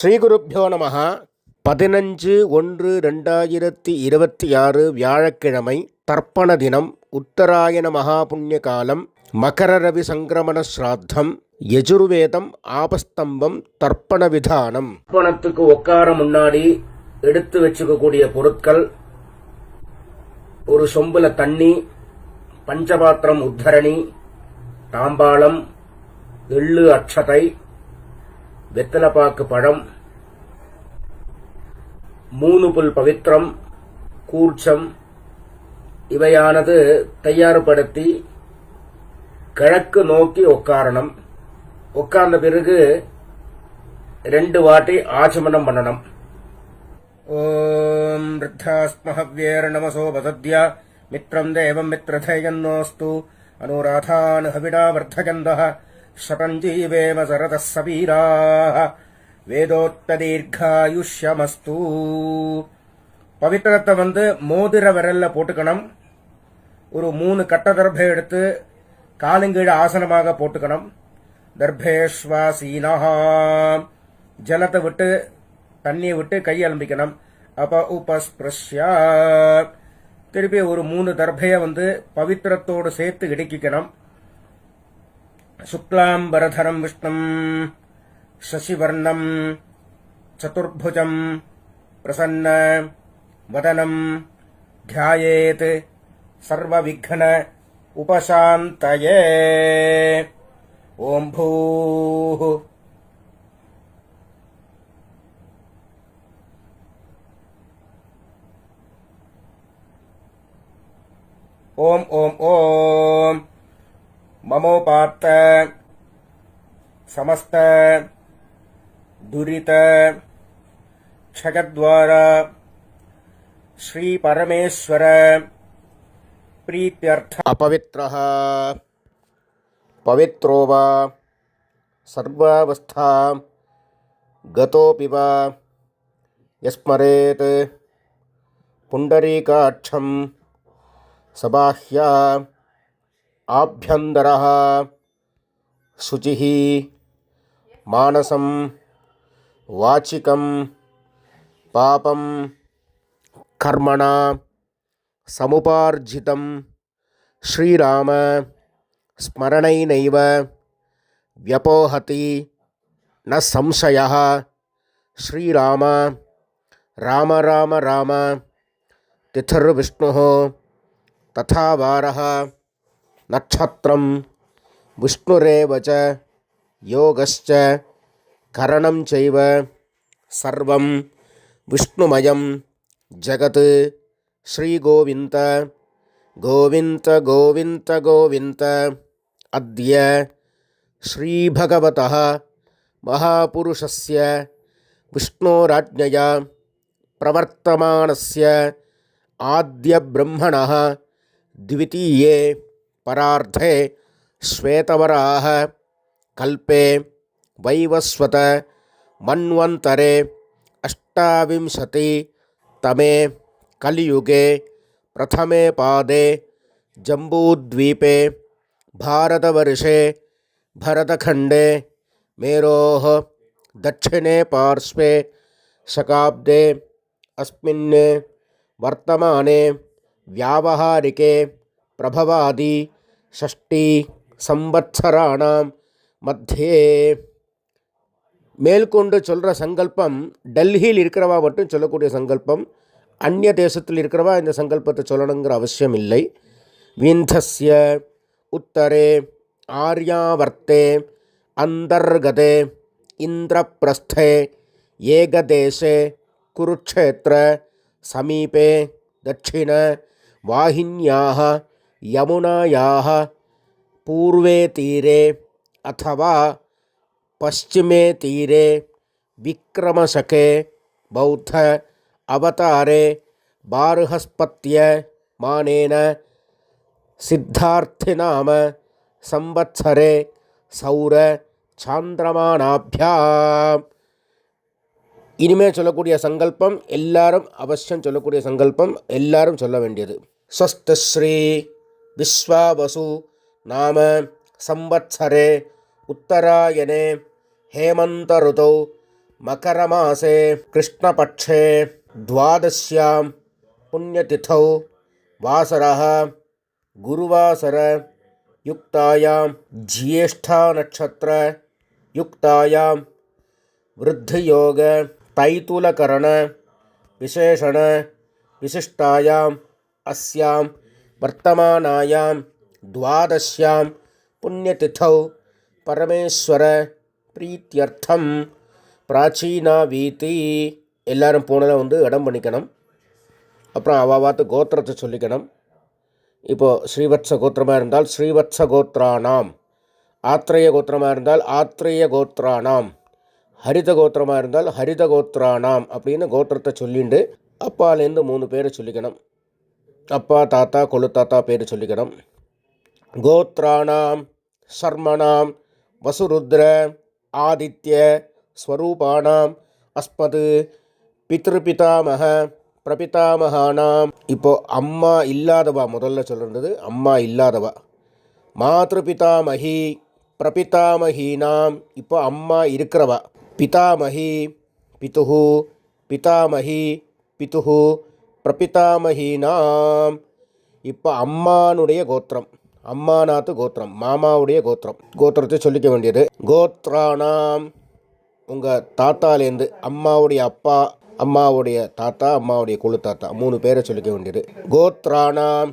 ஸ்ரீகுருப்போ நமः. 15/1/2026 வியாழக்கிழமை, தர்ப்பண தினம், உத்தராயண மகாபுண்ணிய காலம், மகர ரவி சங்கிரமண ஸ்ராத்தம், யஜுர்வேதம், ஆபஸ்தம்பம், தர்ப்பண விதானம். தர்ப்பணத்துக்கு உட்கார முன்னாடி எடுத்து வச்சுக்கக்கூடிய பொருட்கள்: ஒரு சொம்புல தண்ணி, பஞ்சபாத்திரம் உத்தரணி, தாம்பாளம், எள்ளு அட்சதை, வெத்தலைப்பாக்கு பழம், 3 புல் பவித்திரம், கூர்ச்சம் இவையானது தயார்படுத்தி கிழக்கு நோக்கி உட்காரணும். உட்கார்ந்த பிறகு 2 வாட்டி ஆச்சமனம் பண்ணணும். ஓம் ருத்தாஸ்மஹவ்யேர் நமசோ வதத்யா மித்ரம் தேவம் மித்ரதயன்னோஸ்து அனுராதான் ஹவிடா வர்த்தகந்தः சதஞ்சீவேம சரதः சவீராः வேதோத்ததீர்காயுஷ்யமஸ்து. பவித்திரத்தை மோதிர விரல்ல போட்டுக்கணும். ஒரு 3 கட்ட தர்பை எடுத்து காலுங்கீழ ஆசனமாக போட்டுக்கணும். தர்பேஷ்வாசீனா, ஜலத்தை விட்டு தண்ணியை விட்டு கை அலம்பிக்கணும். அப்ப உபஸ்பிருஷ்யா, திருப்பி ஒரு 3 தர்பைய பவித்திரத்தோடு சேர்த்து இடுக்கிக்கணும். சுக்லாம்பரதரம் விஷ்ணும் சசிவர்ணம் சதுர்புஜம் பிரசன்ன வதனம் தியாயேத் சர்வவிக்ன உபசாந்தயே. ஓம் பூः ஓம் ஓம் ஓம் மமோபாத்த சமஸ்த துரித க்ஷயத்வார ஸ்ரீ பரமேஸ்வர பிரீத்யர்த்த. அபவித்ரः பவித்ரோ வா சர்வாவஸ்தாம் கதோபி வா யஸ்மரேத் புண்டரீகாட்சம் சபாஹ்யா ஆப்யந்தரः சுச்சிः மானசம் வாச்சிகம் பாபம் கர்மணா சமுபார்ஜிதம் ஸ்ரீராம ஸ்மரணைனைவ வ்யபோஹதி ந சம்சயः. ஸ்ரீராம ராம ராம ராம திதிர்விஷ்ணுः ததா வாரः நட்சத்திரம் விஷ்ணுரேவ ச யோகஸ்ச கரணம் சைவ சர்வம் விஷ்ணுமயம் ஜகத். ஸ்ரீகோவிந்த கோவிந்த கோவிந்த கோவிந்த. அத்ய ஸ்ரீபகவதः மகாபுருஷஸ்ய விஷ்ணோராஜ்ஞயா பிரவர்த்தமானஸ்ய ஆத்ய பிரம்மணः द्वितीये परार्धे श्वेतवराह कल्पे वैवस्वत मन्वन्तरे 28तमे कलियुगे प्रथमे पादे जम्बूद्वीपे भारतवर्षे भरतखण्डे मेरोः दक्षिणे पार्श्वे शकाब्दे अस्मिन् वर्तमाने व्यावहारिके प्रभवादि 6 संवत्सराणां மத்தியே. மேற்கொண்டு சொல்கிற சங்கல்பம் டெல்லியில் இருக்கிறவா மட்டும் சொல்லக்கூடிய சங்கல்பம். அந்நிய தேசத்தில் இருக்கிறவா இந்த சங்கல்பத்தை சொல்லணுங்கிற அவசியம் இல்லை. விந்தஸ்ய உத்தரே ஆர்யாவர்த்தே அந்தர்கதே இந்திரபிரஸ்தே ஏகதேசே குருக்ஷேத்திர சமீபே தட்சிண வாஹின்யாः यमुनायाः पूर्वे तीरे अथवा पश्चिमे तीरे विक्रमशके बौद्ध अवतारे बार्हस्पत्य मानेन सिद्धार्थिनाम संवत्सरे सौर சாந்திரமானாபியாம். இனிமேல் சொல்லக்கூடிய சங்கல்பம் எல்லாரும் அவசியம் சொல்லக்கூடிய சங்கல்பம், எல்லாரும் சொல்ல வேண்டியது. ஸ்வஸ்திஸ்ரீ விஸ்வாவசு நாம संवत्सरे उत्तरायणे हेमंत ऋतौ मकरमासे कृष्णपक्षे द्वादश्यां पुण्यतिथौ वासरः गुरुवासर युक्तायां ज्येष्ठा नक्षत्र युक्तायां वृद्धियोग तैतुलकरण विशेषण विशिष्टायाम् अस्यां वर्तमानायां द्वादश्यां पुण्यतिथौ परमेश्वर प्रीत्यर्थम प्राचीना வீதி எல்லாரும் போனதில் வந்து இடம் பண்ணிக்கணும். அப்புறம் அவாவாத்து கோத்திரத்தை சொல்லிக்கணும். இப்போது ஸ்ரீவத்ச கோத்திரமாக இருந்தால் ஸ்ரீவத்ச கோத்ரானாம், ஆத்ரேய கோத்திரமாக இருந்தால் ஆத்ரேய கோத்ரானாம், ஹரித கோத்திரமாக இருந்தால் ஹரித கோத்ரானாம் அப்படின்னு கோத்திரத்தை சொல்லிண்டு அப்பாலேருந்து 3 பேரை சொல்லிக்கணும். அப்பா தாத்தா கொழு தாத்தா பேர் சொல்லிக்கணும். கோத்ரானாம் சர்மணாம் வசுருத்ர ஆதித்ய ஸ்வரூபானாம் அஸ்மது பித்ருபிதாமக பிரபிதாமகானாம். இப்போது அம்மா இல்லாதவா முதல்ல சொல்கிறது, அம்மா இல்லாதவா. மாத்ருபிதாமகி பிரபிதாமகீனாம், இப்போ அம்மா இருக்கிறவா. பிதாமகி பிதுஹு பிதாமகி பிதுஹு பிரபிதாமகீனாம். இப்போ அம்மானுடைய கோத்திரம், அம்மாநாத்து கோத்திரம், மாமாவுடைய கோத்திரம். கோத்திரத்தை சொல்லிக்க வேண்டியது. கோத்ரானாம் உங்கள் தாத்தாலேருந்து அம்மாவுடைய அப்பா, அம்மாவுடைய தாத்தா, அம்மாவுடைய குழு தாத்தா 3 பேரை சொல்லிக்க வேண்டியது. கோத்ரானாம்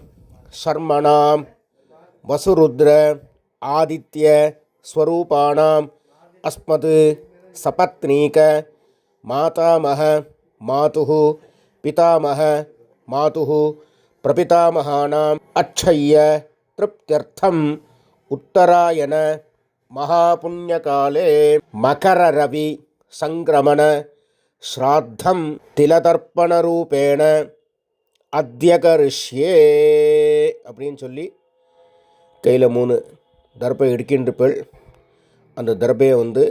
சர்மணாம் வசுருத்ர ஆதித்ய ஸ்வரூபானாம் அஸ்மது சபத்னீக மாதாமக மாதுஹு பிதாமக மாதுஹு பிரபிதாமகானாம் அக்ஷய்ய திருப்தியர்த்தம் உத்தராயண மகாபுண்யகாலே மகர ரவி சங்கிரமண ஸ்ராத்தம் திலதர்ப்பணரூபேண அத்தியகரிஷ்யே அப்படின்னு சொல்லி கையில் 3 தர்பை எடுக்கின்ற அந்த தர்பையை வந்து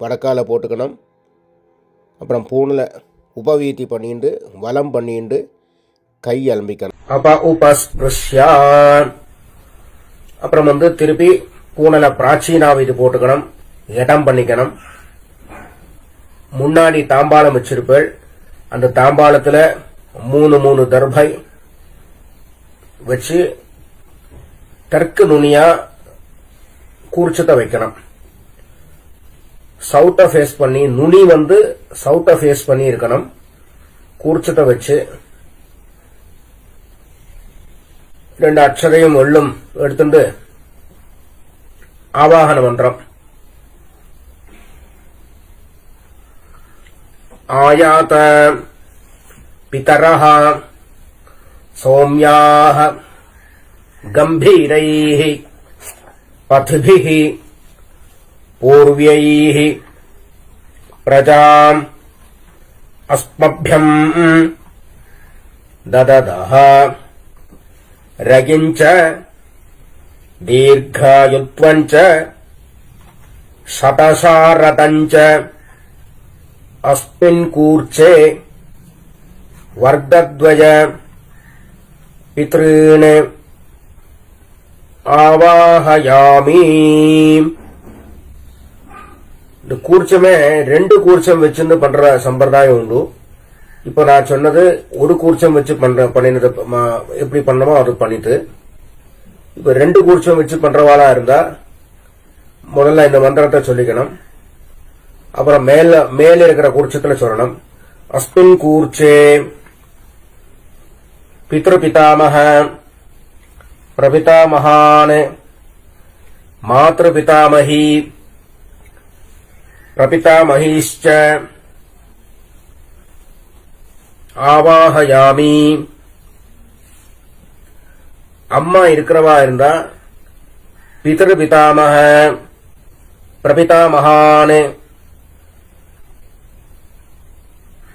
வடக்கால போட்டுக்கணும். அப்புறம் பூணில் உபவீதி பண்ணிட்டு வலம் பண்ணிட்டு கை அலம்பிக்கணும். அப்புறம் வந்து திருப்பி பூனல பிராச்சீனாவை இது போட்டுக்கணும், இடம் பண்ணிக்கணும். முன்னாடி தாம்பாளம் வச்சிருப்பேள், அந்த தாம்பாளத்தில் 3 தர்பை வச்சு தெற்கு நுனியா கூர்ச்சத்தை வைக்கணும். சவுத்தை ஃபேஸ் பண்ணி, நுனி வந்து சவுத்தை ஃபேஸ் பண்ணி இருக்கணும். கூர்ச்சத்தை வச்சு 2 அக்ஷரையும் எள்ளும் எடுத்துட்டு ஆவாகன மந்திரம் ஆயாத பிதரஹ சௌம்யாஹ கம்பீரைஹ பத்பிஹ பூர்வ்யைஹ பிரஜாம் அஸ்மப்யம் தததஹ ரகிஞ்ச தீர்காயுத்வஞ்ச சதசாரதஞ்ச அஸ்மின் கூர்ச்சே வர்தத்வய பித்ருன் ஆவாஹயாமி. இந்த கூர்ச்சமே 2 கூர்ச்சம் வச்சுன்னு பண்ற சம்பிரதாயம் உண்டு. இப்போ நான் சொன்னது ஒரு கூர்ச்சம் வச்சு பண்ணினது எப்படி பண்ணமோ அது பண்ணிட்டு, இப்போ 2 கூர்ச்சம் வச்சு பண்றவாளா இருந்தா முதல்ல இந்த மந்திரத்தை சொல்லிக்கணும். அப்புறம் மேல இருக்கிற கூர்ச்சத்துல சொல்லணும். அஸ்மின் கூர்ச்சே பித்ருபிதாமக பிரபிதாமகான் மாத்ருபிதாமகி பிரபிதாமகிஷ்ச ஆவாஹயாமி. அம்மா இருக்கிறவா இருந்தா பிதృபிதாமக பிரபிதாமகான்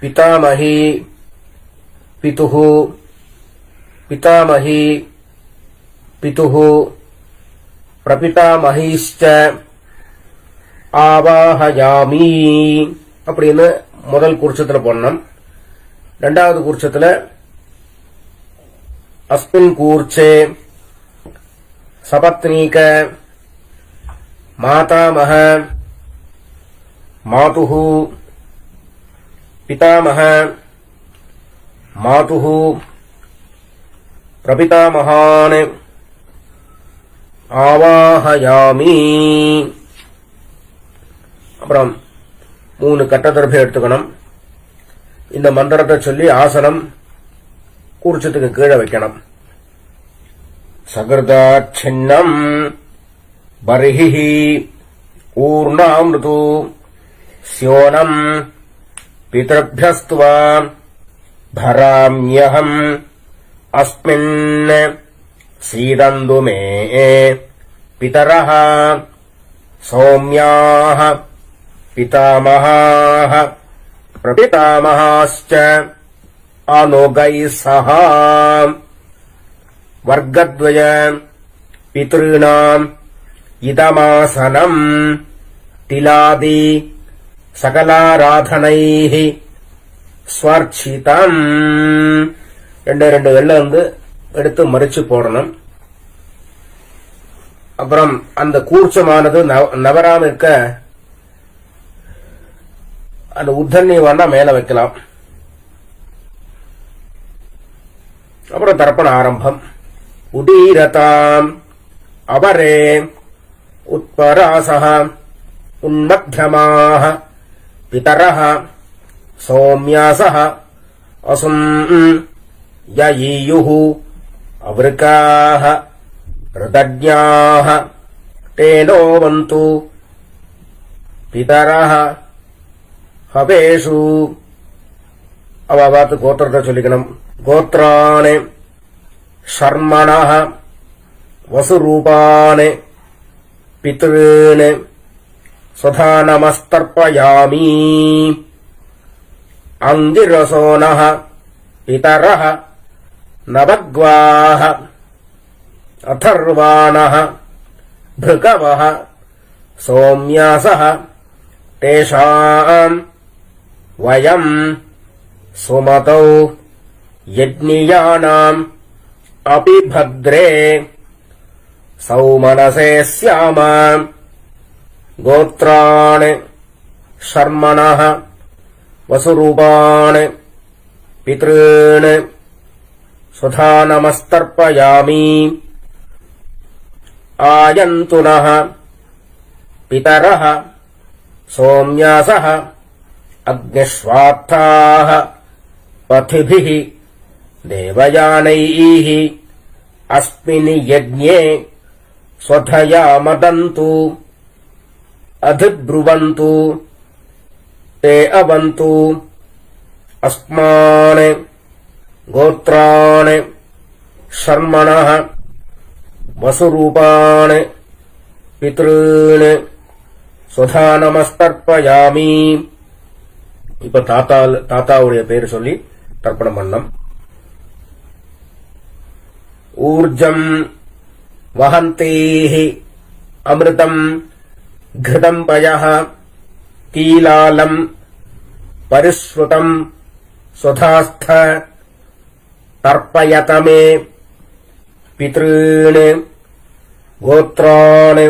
பிதாமகி பிதுஹு பிதாமகி பிதுஹு பிரபிதாமகிஷ்ச ஆவாஹயாமி அப்படின்னு முதல் கூர்ச்சத்துல போடணும். 2வது கூர்ச்சத்துல அஸ்மின் கூர்ச்சே சபத்னீக மாதாமக மாதுஹு பிதாமக மாதுஹு பிரபிதாமகான் ஆவாஹயாமி. அப்புறம் 3 கட்டதர்பை எடுத்துக்கணும். இந்த மந்திரத்தை சொல்லி ஆசனம் கூர்ச்சத்துக்கு கீழே வைக்கணும். சகிருதாச்சின்னம் பர்ஹி ஊர்ணாமிருது ஸ்யோனம் பிதர்பியஸ்துவா பராம்யஹம் அஸ்மின் சீதந்து மே பிதரஹ சௌம்யாஹ பிதாமஹாஹ பிரபிதாமஹாஸ்ச அனுகைः சஹ வர்க்கத்வய பித்ருணாம் இதமாசனம் திலாதி சகலாராதனைः ஸ்வர்ச்சிதம். 2 வெள்ளை வந்து எடுத்து மறிச்சு போடணும். அப்புறம் அந்த கூர்ச்சமானது நவராம இருக்க அந்த உத்தண்ணி வேண்டா மேல வைக்கலாம். அப்புறம் தர்ப்பண ஆரம்பம். உடீரதாம் அபரே உத்பராசஹ உன்மத்யமாஹ பிதரஹ சௌம்யாசஹ அசும் யயீயுஹு அவருக்காஹ ருதஜ்ஞாஹ தேனோவந்து பிதரஹ ஹவேஷு. அவாத்து கோத்திரத்தை சொல்லிக்கணும். கோத்ரானே ஷர்மணஹ வசுரூபானே பித்ருனே சுதா நமஸ்தர்ப்பயாமி. அங்கிரசோனஹ பிதரஹ நவக்வாஹ அதர்வாணஹ பிருகவஹ சௌம்யாசஹ தேஷாம் வயம் சுமதௌ யஜ்ஞியானாம் அபி பத்ரே சௌமனசே ஸ்யாம. கோத்ராணி ஷர்மணஹ வசுரூபாணி பித்ருணி சுதா நமஸ்தர்ப்பயாமி. ஆயந்துனஹ பிதரஹ சௌம்யாசஹ அக்னிஸ்வார்த்தாஹ பதிபிஹ தேவயானைஹ அஸ்மின் யஜ்ஞே ஸ்வதயா மதந்து அதிப்ருவந்து தே அவந்து அஸ்மான் கோத்ரான் ஷர்மணஹ வசுரூபான் பித்ருன் சுதா நமஸ்தர்ப்பயாமி. இப்ப தாத்தாவுடைய பேர் சொல்லி தர்ப்பணம் பண்ணம். ஊர்ஜம் வஹந்தேஹி அமிர்தம் घृतम् पयः कीलालम् परिश्रुतम् सुधास्थ तर्पयत मे पितॄन् गोत्रान्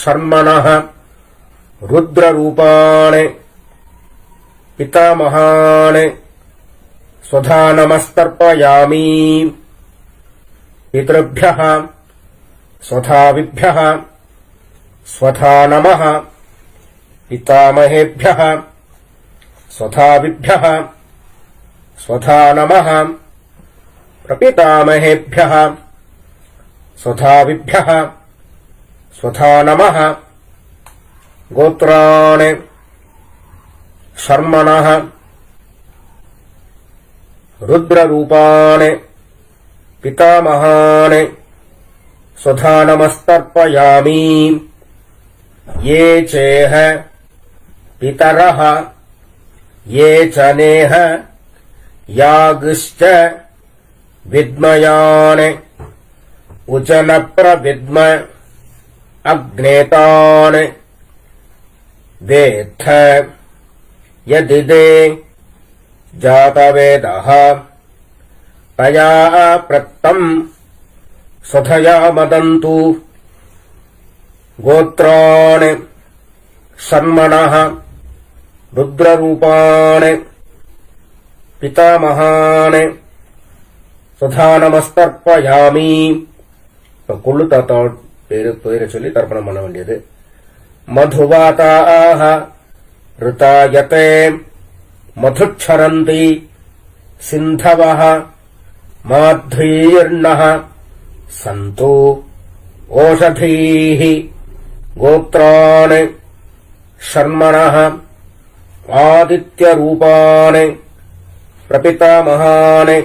शर्मणः रुद्ररूपान् पितामहान् स्वधा नमस्तर्पयामि. पितृभ्यः स्वधाविभ्यः स्वधा नमः पितामहेभ्यः स्वधाविभ्यः स्वधा नमः प्रपितामहेभ्यः स्वधाविभ्यः स्वधा नमः. गोत्रान् शर्मणः रुद्ररूपान् पितामहान् स्वधा नमस्तर्पयामि. ये चेह पितरः ये च नेह यागश्च विद्मयान् उचनप्रविद्म अग्नेतान् वेत्थ यदिदे जातवेदः तया प्रत्तम् स्वधया मदन्तु. गोत्रान् शर्मणः ருத்ரரூபாணி பிதாமகாணி சுதா நமஸ்தர்ப்பயாமி. கொள்ளு தாத்தா பேரை சொல்லி தர்ப்பணம் பண்ண வேண்டியது. மதுவாதாக ருதாயதே மதுச்சரந்தி சிந்தவஹ மாத்ரீர்ணஹ சந்தோ ஓஷதீஹி கோத்ராணி ஷர்மணஹ ஆதித்யரூபாணி பிரபிதாமகாணி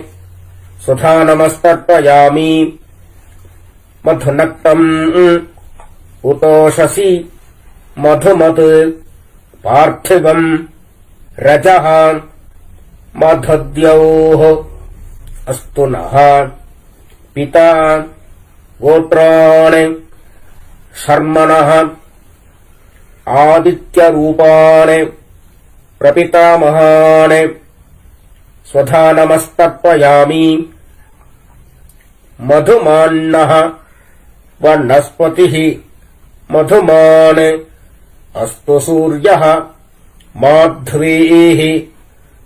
சுதா நமஸ்தர்ப்பயாமி. மதுநக்தம் உதோஷசி மதுமத் பார்த்திவம் ரஜஹ மதுத்யோः அஸ்து நः பிதா கோத்ராணி ஷர்மணः ஆதித்யரூபாணி பிரபிதாமகாணி ஸ்வதா நமஸ்தர்ப்பயாமி. மதுமான்னः வனஸ்பதிः மதுமான் அஸ்து சூர்யः மாத்வீः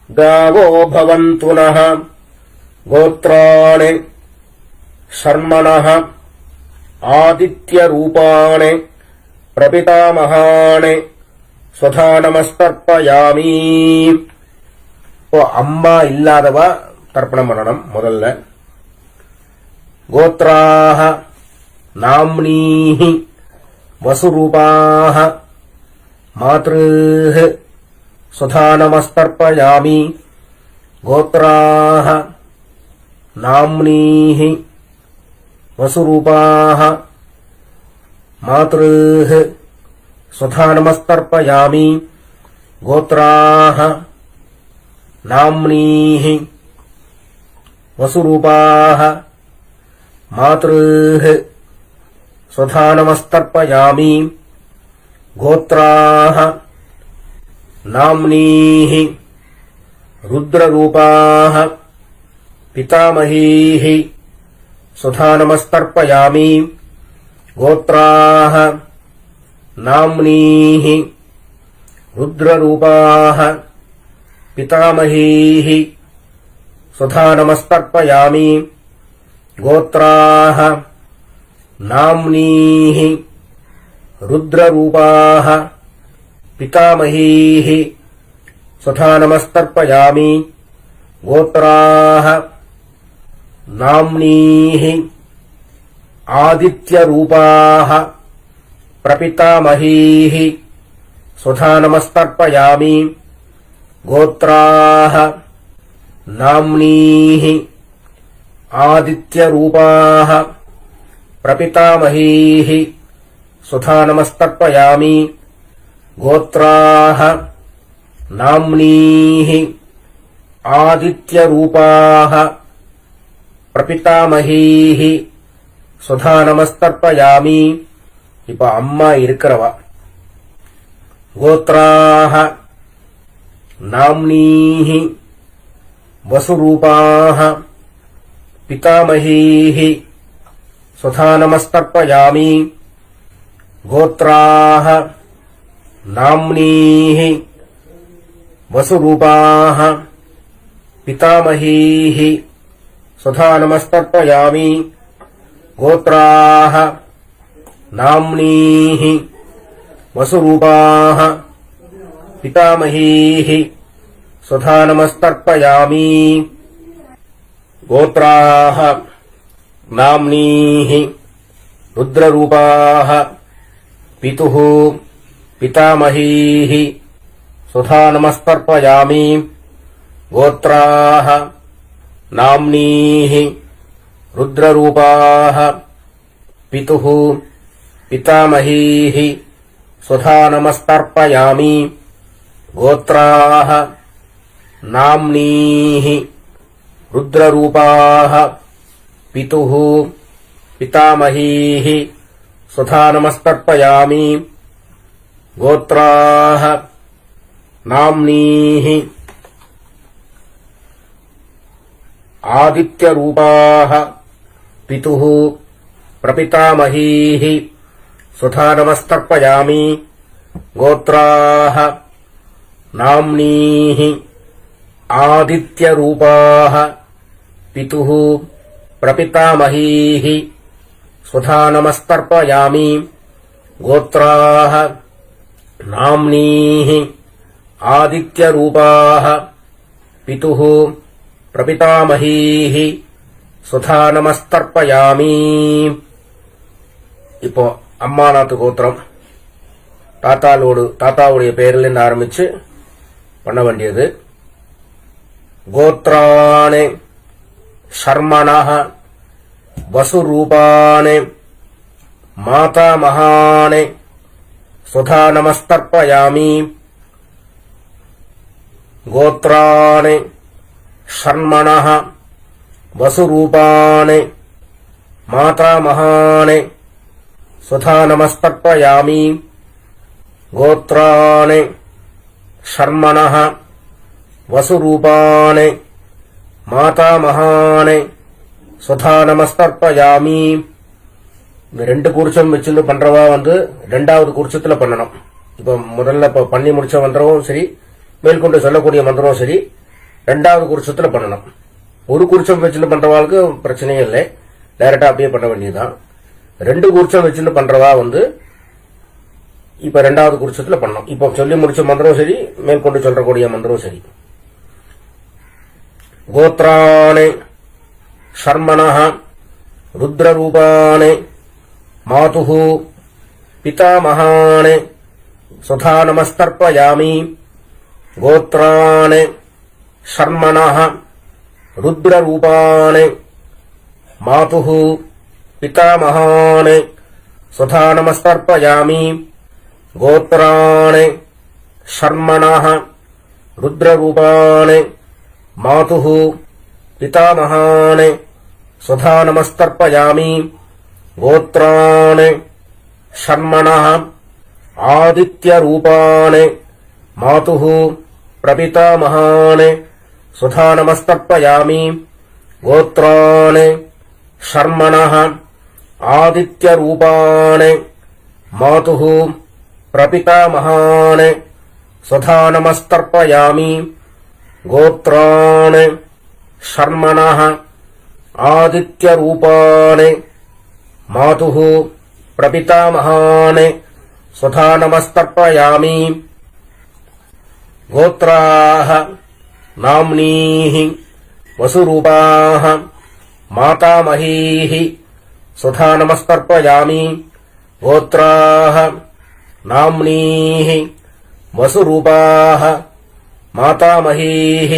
गावो भवन्तु नः गोत्राणि शर्मणः आदित्यरूपाणि प्रपितामहाणि स्वधा நமஸ்தர்ப்பயாமி. இப்போ அம்மா இல்லாதவ தர்ப்பணம் பண்ணணும். முதல்ல கோத்ராஹ நாம்னீஹி வசுரூபாஹ மாத்ருஹ சுதா நமஸ்தர்ப்பயாமி. கோத்ராஹ நாம்னீஹி வசுரூபாஹ மாத்ருஹ சுதா நமஸ்தர்ப்பயாமி. கோத்ராஹ நாம்னீஹி வசுரூபாஹ மாத்ருஹ சுதா நமஸ்தர்ப்பயாமி. கோத்ராஹ நாம்னீஹி ருத்ரரூபாஹ பிதாமஹீஹ சுதா நமஸ்தர்ப்பயாமி. கோத்ராஹ நாம்னீஹி ருத்ரரூபாஹ பிதாமஹீஹ சுதா நமஸ்தர்ப்பயாமி. கோத்ராஹ நாம்னீஹி ருத்ரரூபாஹ பிதாமஹீஹ சுதா நமஸ்தர்ப்பயாமி. கோத்ராஹ நாம்னீஹி ஆதித்யரூபாஹ பிரபிதாமஹீஹ சுதா நமஸ்தர்ப்பயாமி. கோத்ராஹ நாம்னீஹி ஆதித்யரூபாஹ பிரபிதாமஹீஹ சுதா நமஸ்தர்ப்பயாமி. கோத்ராஹ நாம்னீஹி ஆதித்யரூபாஹ பிரபிதாமஹீஹ சுதா நமஸ்தர்ப்பயாமி. இப்ப அம்மா இருக்கிறவா. கோத்ராஹ நாம்னீஹி வசுரூபாஹ பிதாமஹீஹ சுதா நமஸ்தர்ப்பயாமி. கோத்ராஹ நாம்னீஹி வசுரூபாஹ பிதாமஹீஹ சுதா நமஸ்தர்ப்பயாமி. கோத்ராஹ நாம்னீஹி வசுரூபாஹ பிதாமஹீஹ சுதா நமஸ்தர்ப்பயாமி. கோத்ராஹ நாம்னீஹி ருத்ரரூபாஹ பிதுः பிதாமஹீஹ சுதா நமஸ்தர்ப்பயாமி. கோத்ராஹ நாம்னீஹி ருத்ரரூபாஹ பிதுः பிதாமஹீஹ சுதா நமஸ்தர்ப்பயாமி. கோத்ராஹ நாம்னீஹி ருத்ரரூபாஹ பிதுः பிதாமஹீஹ சுதா நமஸ்தர்ப்பயாமி. கோத்ராஹ நாம்னீஹி ஆதித்யரூபாஹ பிதுः பிரபிதாமஹீஹ சுதா நமஸ்தர்ப்பயாமி. கோத்ராஹ नाम्नीः आदित्यरूपाः पितुः प्रपितामहीः स्वधा नमस्तर्पयामि गोत्राः नाम्नीः आदित्यरूपाः पितुः प्रपितामहीः स्वधा नमस्तर्पयामि இப்போ அம்மாநாத்து கோத்திரம் தாத்தாவுடைய பெயரிலிருந்து ஆரம்பிச்சு பண்ண வேண்டியது. கோத்ராணி சர்மணः வசுரூபாணி மாதாமகாணி சுதா நமஸ்தர்ப்பயாமி. கோத்ராணி சர்மணः வசுரூபாணி மாதாமகாணி சுதா நமஸ்தர்ப்பயாமி. கோத்ராணி சர்மணः வசுரூபாணி மாதாமகாணி சுதா நமஸ்தர்ப்பயாமி. இந்த ரெண்டு கூர்ச்சம் வச்சிருந்து பண்றவா ரெண்டாவது கூர்ச்சத்துல பண்ணணும். இப்ப முதல்ல பண்ணி முடிச்ச மந்திரமும் சரி, மேற்கொண்டு சொல்லக்கூடிய மந்திரமும் சரி, ரெண்டாவது கூர்ச்சத்துல பண்ணணும். ஒரு கூர்ச்சம் வச்சுட்டு பண்றவாளுக்கு பிரச்சனையே இல்லை, டைரக்டா அப்படியே பண்ண வேண்டியதுதான். ரெண்டு கூர்ச்சம் வச்சுட்டு பண்றவா இப்ப ரெண்டாவது கூர்ச்சத்துல பண்ணணும். இப்ப சொல்லி முடிச்ச மந்திரம் சரி, மேற்கொண்டு சொல்லக்கூடிய மந்திரம் சரி. கோத்ராணி சர்மணः ருத்ரரூபாணி மாதுः பிதாமகாணி சுதா நமஸ்தர்ப்பயாமி. கோத்ராணி சர்மணः ருத்ரரூபாணி மாதுः பிதாமகாணி சுதா நமஸ்தர்ப்பயாமி. கோத்ராணி சர்மணः ருத்ரரூபாணி மாதுः பிதாமகாணி சுதா நமஸ்தர்ப்பயாமி. கோத்ராணி சர்மணः ஆதித்யரூபாணி மாதுः பிரபிதாமகாணி சுதா நமஸ்தர்ப்பயாமி. கோத்ராணி சர்மணः ஆதித்யரூபாணி மாதுः பிரபிதாமகாணி சுதா நமஸ்தர்ப்பயாமி. கோத்ராணி சர்மணः ஆதித்யரூபாணி மாதுः பிரபிதாமகாணி சுதா நமஸ்தர்ப்பயாமி. கோத்ராः நாம்னீः வசுரூபாः மாதாமஹீः சுதா நமஸ்தர்ப்பயாமி. கோத்ராः நாம்னீः வசுரூபாः மாதாமஹீः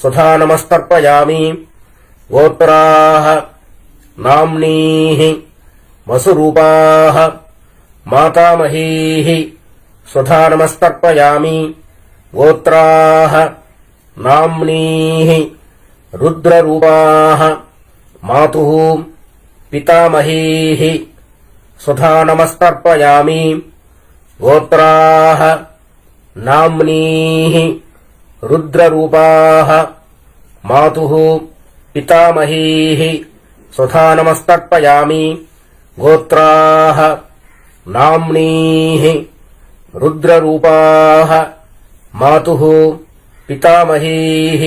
சுதா நமஸ்தர்ப்பயாமி. கோத்ராः நாம்னீः வசுரூபாः மாதாமஹீः சுதா நமஸ்தர்ப்பயாமி. கோத்ராः நாம்னீः ருத்ரரூபாः மாதுः பிதாமஹீः சுதா நமஸ்தர்ப்பயாமி. கோத்ராः நாம்னீः ருத்ரரூபாः மாதுः பிதாமஹீः சுதா நமஸ்தர்ப்பயாமி. கோத்ராः நாம்னீः ருத்ரரூபாः மாதுः பிதாமஹீः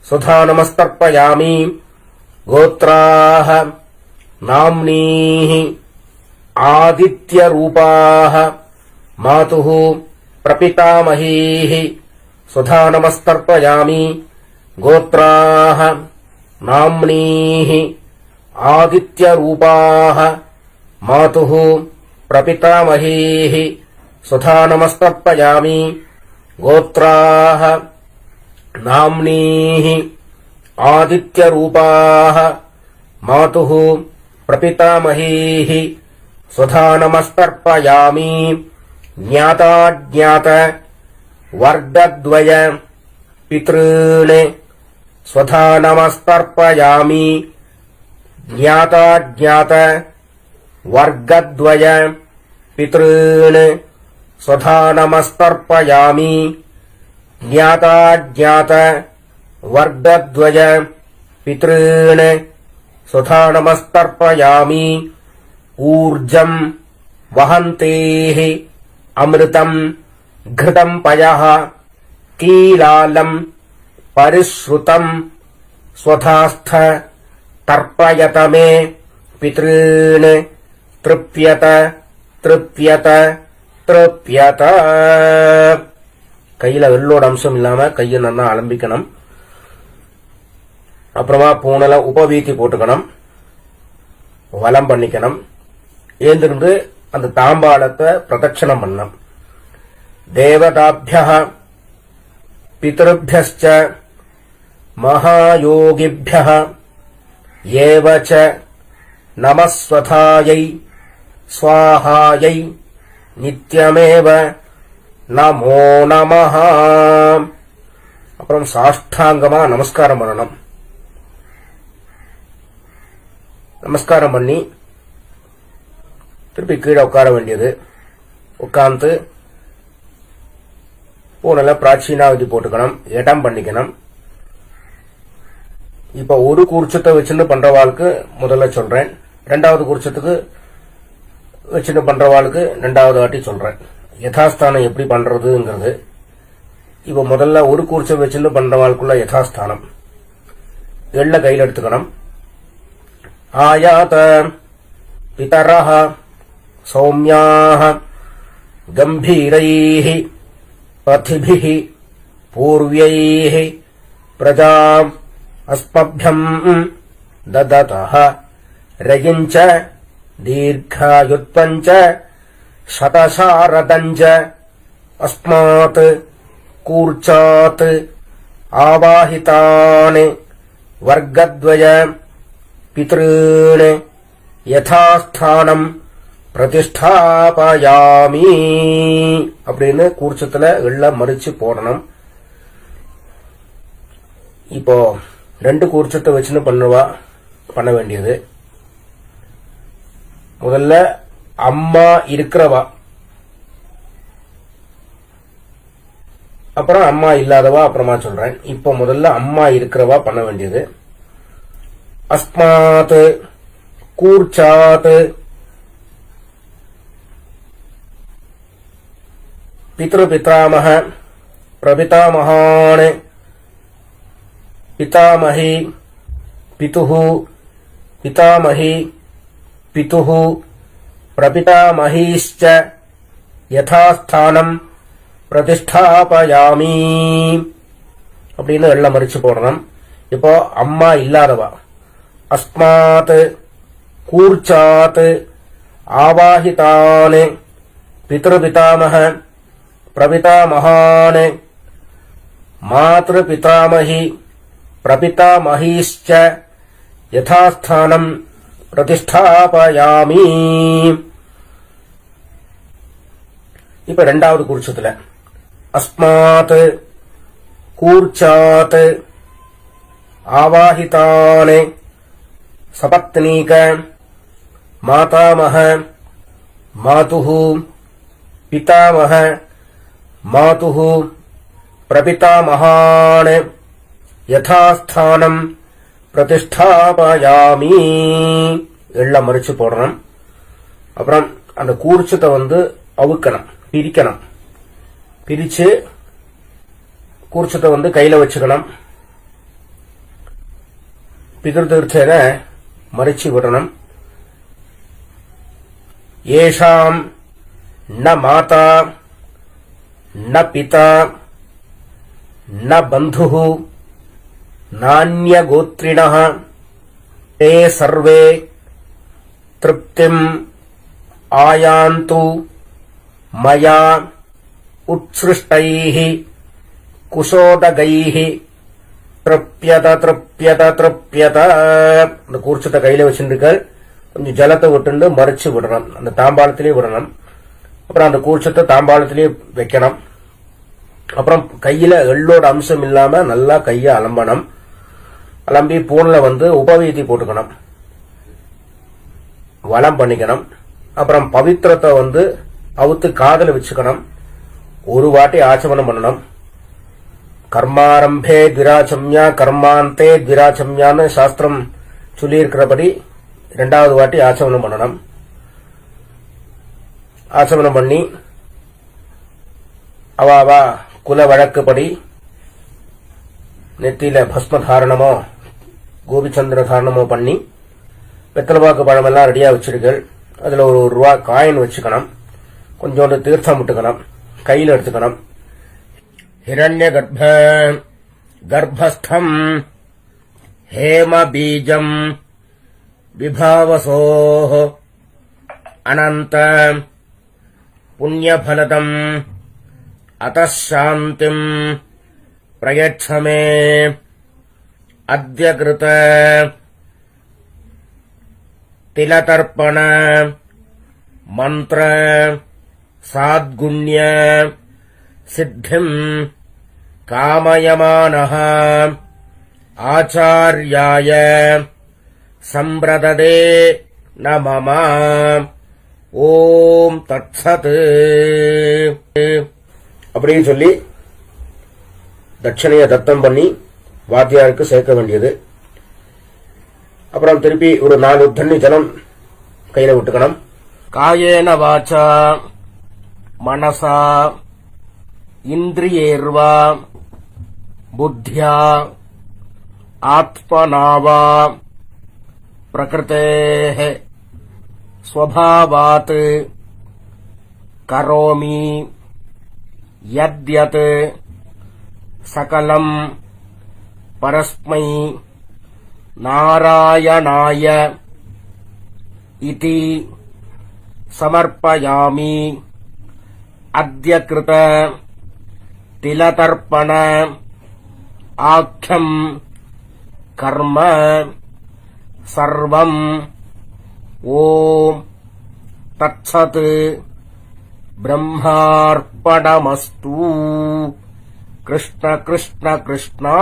சுதா நமஸ்தர்ப்பயாமி. கோத்ராः நாம்னீः ஆதித்யரூபாः மாதுः பிரபிதாமஹீः சுதா நமஸ்தர்ப்பயாமி. கோத்ராः நாம்னீः ஆதித்யரூபாः மாதுः பிரபிதாமஹீः சுதா நமஸ்தர்ப்பயாமி. கோத்ராः நாம்னீः ஆதித்யரூபாः மாதுः பிரபிதாமஹீः சுதா நமஸ்தர்ப்பயாமி. ஞாதாஜ்ஞாத வர்க்கத்வய பித்ருணே ஸ்வதா நமஸ்தர்ப்பயாமி. ஞாதாஜ்ஞாத வர்க்கத்வய பித்ருணே ஸ்வதா நமஸ்தர்ப்பயாமி. ஞாதாஜ்ஞாத வர்க்கத்வய பித்ருணே ஸ்வதா நமஸ்தர்ப்பயாமி. ஊர்ஜம் வஹந்தேஹ அமிர்தம் घृतं पयः கீலாலம் பரிஸ்ருதம் ஸ்வதாஸ்த தர்ப்பயதமே பித்ருன் த்ருப்யத த்ருப்யத த்ருப்யத. கையில வெள்ளோட அம்சம் இல்லாம கையை நல்லா அலம்பிக்கணும். அப்புறமா பூனல உபவீதி போட்டுக்கணும், வலம் பண்ணிக்கணும். ஏந்திருந்து அந்த தாம்பாளத்தை பிரதட்சணம் பண்ணணும். தேவதாபிய பித்ருபியஸ்ச மகாயோகிபிய ஏவச நமஸ்வதாயை ஸ்வாஹாயை நித்யமேவ நமோ நமஹ. அப்புறம் சாஷ்டாங்கமா நமஸ்காரம் பண்ணணும். நமஸ்காரம் பண்ணி திருப்பி கீழே உட்கார வேண்டியது. உட்கார்ந்து பூனல பிராச்சீனாவதி போட்டுக்கணும், இடம் பண்ணிக்கணும். இப்ப ஒரு கூர்ச்சத்தை வச்சுன்னு பண்றவாளுக்கு முதல்ல சொல்றேன், ரெண்டாவது கூர்ச்சத்துக்கு வச்சுன்னு பண்றவாளுக்கு ரெண்டாவது வாட்டி சொல்றேன். யதாஸ்தானம் எப்படி பண்றதுங்கிறது. இப்ப முதல்ல ஒரு கூர்ச்சம் வச்சுன்னு பண்றவாளுக்குள்ள யதாஸ்தானம். எள்ள கையில் எடுத்துக்கணும். ஆயாத பிதரஹ சௌமியாஹ கம்பீரைஹ பதிபிஹ பூர்வ்யைஹ பிரஜாம் அஸ்மப்யம் தததஹ ரயிஞ்ச தீர்காயுத்பஞ்ச சதசாரதஞ்ச அஸ்மாத் கூர்ச்சாத் ஆவாஹிதானே வர்க்கத்வய பித்ருன் யதாஸ்தானம் பிரதிஷ்டாபயாமி அப்படின்னு கூர்ச்சத்துல எள்ள மறிச்சு போடணும். இப்போ ரெண்டு கூர்ச்சத்தை வச்சுன்னு பண்ண வேண்டியது. முதல்ல அம்மா இருக்கிறவா, அப்புறம் அம்மா இல்லாதவா அப்புறமா சொல்றேன். இப்ப முதல்ல அம்மா இருக்கிறவா பண்ண வேண்டியது. அஸ்மாத் கூர்ச்சாத் பித்ருபிதாமஹ பிரபிதாமஹான் பிதாமஹி பிதுஹு பிதாமஹி பிதுஹு பிரபிதாமஹீஸ்ச யதாஸ்தானம் பிரதிஷ்டாபயாமி அப்படின்னு எல்லாம் மறிச்சு போடணும். இப்போ அம்மா இல்லாதவா அஸ்மாத் கூர்ச்சாத் ஆவாஹிதானே பித்ருபிதாமஹ பிரபிதாமஹான் மாத்ருபிதாமஹி பிரபிதாமஹீஸ்ச யதாஸ்தானம் பிரதிஷ்டாபயாமி. இப்ப ரெண்டாவது கூர்ச்சத்துல அஸ்மாத் கூர்ச்சாத் ஆவாஹிதானே சபத்னீக மாதாமஹ மாதுஹு பிதாமஹ மாதுஹு பிரபிதாமஹான் யதாஸ்தானம் பிரதிஷ்டாபயாமி எள்ள மறிச்சு போடணும். அப்புறம் அந்த கூர்ச்சத்தை அவுக்கணும், பிரிக்கணும். பிரிச்சு கூர்ச்சத்தை கையில வச்சுக்கணும். பிதிர்தீர்த்தேன மறிச்சு விடணும். ஏஷாம் ந மாதா ந பிதா ந பந்துஹு நான்யகோத்ரிணः தே சர்வே திருப்திம் ஆயாந்து மயா உத்ஸ்ருஷ்டைः குஷோதகைः திருப்யத திருப்யத திருப்யத. அந்த கூர்ச்சத்தை கையில வச்சுருக்க கொஞ்சம் ஜலத்தை விட்டு மறிச்சு விடணும், அந்த தாம்பாளத்திலேயே விடணும். அப்புறம் அந்த கூர்ச்சத்தை தாம்பாளத்திலேயே வைக்கணும். அப்புறம் கையில எள்ளோட அம்சம் இல்லாம நல்லா கைய அலம்பணும். அலம்பி பூன்ல உபவீதி போட்டுக்கணும், வலம் பண்ணிக்கணும். அப்புறம் பவித்திரத்தை அவுத்து காதல வச்சுக்கணும். ஒரு வாட்டி ஆச்சமனம் பண்ணணும். கர்மாரம்பே திராச்சம்யா கர்மாந்தே திராச்சம்யான்னு சாஸ்திரம் சொல்லி இருக்கிறபடி ரெண்டாவது வாட்டி ஆச்சமனம் பண்ணணும். ஆச்சமனம் பண்ணி அவாவா குல வழக்குப்படி நெத்தியில பஸ்ம தாரணமோ கோபிச்சந்திர தாரணமோ பண்ணி வெத்தலைப்பாக்கு பழமெல்லாம் ரெடியா வச்சிருக்கீள். அதுல ஒரு ரூபா காயின் வச்சுக்கணும், கொஞ்சோண்டு தீர்த்தம் விட்டுக்கணும், கையில் எடுத்துக்கணும். ஹிரண்ய கர்ப்பஸ்தம் ஹேம பீஜம் விபாவசோ அனந்த புண்ணியபலதம் அதாந்திம் பிரயட்சமே அத்ய கிருத திலதர்ப்பண மந்திர சாத்குண்ய சித்திம் காமயமானஹ ஆச்சார்யாய சம்பிரததே நமம. ஓம் தத்சத். அப்படின்னு சொல்லி தட்சணைய தத்தம் பண்ணி வாத்தியாருக்கு சேர்க்க வேண்டியது. அப்புறம் திருப்பி ஒரு 4 தண்ணி ஜலம் கையில விட்டுக்கணும். காயேன வாச்சா மனசா இந்திரியேர்வா புத்தியா ஆத்மனாவா பிரகிருதேஹ ஸ்வபாவாத் கரோமி யத்யத் சகலம் பரஸ்மை நாராயணாய இதி சமர்ப்பயாமி. அத்ய கிருத திலதர்ப்பண ஆக்யம் கர்ம சர்வம். ஓம் தத்சத். பிரம்மார்ப்பணமஸ்து. கிருஷ்ண கிருஷ்ண கிருஷ்ணா.